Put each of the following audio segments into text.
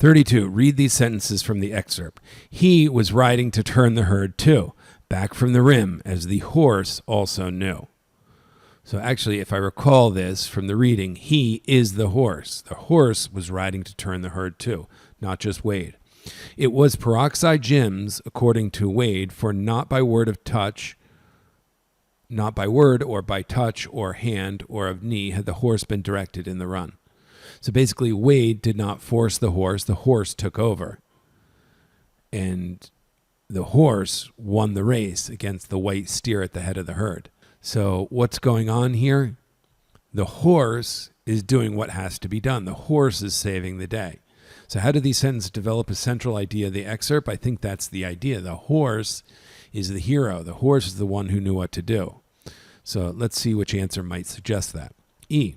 32. Read these sentences from the excerpt. He was riding to turn the herd too, back from the rim, as the horse also knew. So actually, if I recall this from the reading, he is the horse. The horse was riding to turn the herd too, not just Wade. It was Peroxide Jim's, according to Wade, for not by word or by touch or hand or of knee had the horse been directed in the run. So basically, Wade did not force the horse took over. And the horse won the race against the white steer at the head of the herd. So what's going on here? The horse is doing what has to be done. The horse is saving the day. So how do these sentences develop a central idea of the excerpt? I think that's the idea. The horse is the hero. The horse is the one who knew what to do. So let's see which answer might suggest that. E.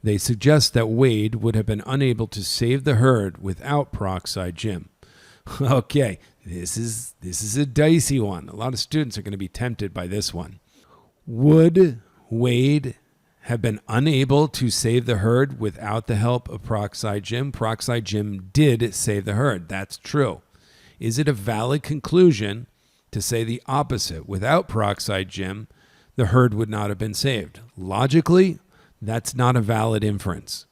They suggest that Wade would have been unable to save the herd without Peroxide Jim. Okay, this is a dicey one. A lot of students are going to be tempted by this one. Would Wade have been unable to save the herd without the help of Peroxide Jim? Peroxide Jim did save the herd. That's true. Is it a valid conclusion to say the opposite? Without Peroxide Jim, the herd would not have been saved. Logically, that's not a valid inference.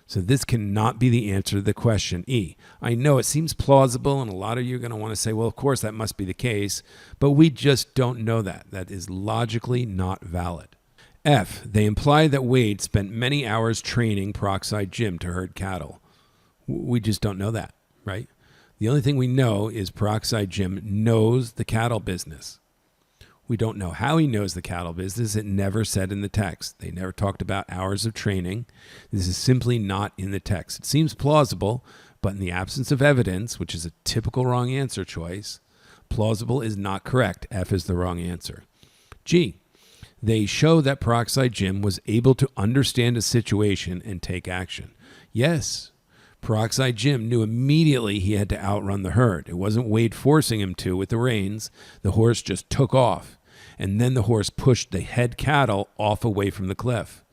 So this cannot be the answer to the question E. I know it seems plausible, and a lot of you are going to want to say, well, of course, that must be the case, but we just don't know that. That is logically not valid. F, they imply that Wade spent many hours training Peroxide Jim to herd cattle. We just don't know that, right? The only thing we know is Peroxide Jim knows the cattle business. We don't know how he knows the cattle business. It never said in the text. They never talked about hours of training. This is simply not in the text. It seems plausible, but in the absence of evidence, which is a typical wrong answer choice, plausible is not correct. F is the wrong answer. G, they show that Peroxide Jim was able to understand a situation and take action. Yes, Peroxide Jim knew immediately he had to outrun the herd. It wasn't Wade forcing him to with the reins. The horse just took off. And then the horse pushed the head cattle off away from the cliff.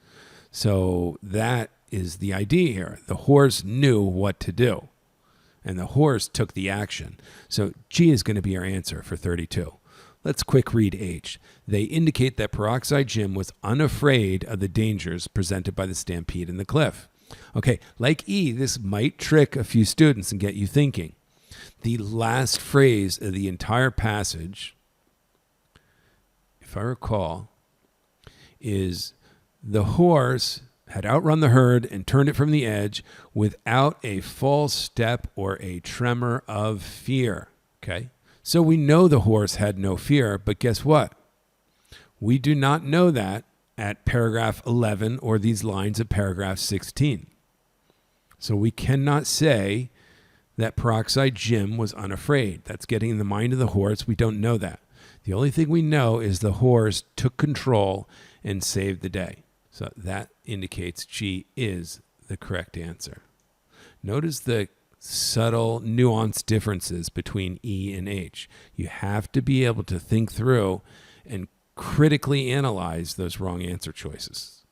So that is the idea here. The horse knew what to do, and the horse took the action. So G is going to be our answer for 32. Let's quick read H. They indicate that Peroxide Jim was unafraid of the dangers presented by the stampede in the cliff. Okay, like E, this might trick a few students and get you thinking. The last phrase of the entire passage, if I recall, is the horse had outrun the herd and turned it from the edge without a false step or a tremor of fear. Okay? So we know the horse had no fear, but guess what? We do not know that at paragraph 11 or these lines of paragraph 16. So we cannot say that Peroxide Jim was unafraid. That's getting in the mind of the horse. We don't know that. The only thing we know is the horse took control and saved the day. So that indicates G is the correct answer. Notice the subtle, nuanced differences between E and H. You have to be able to think through and critically analyze those wrong answer choices.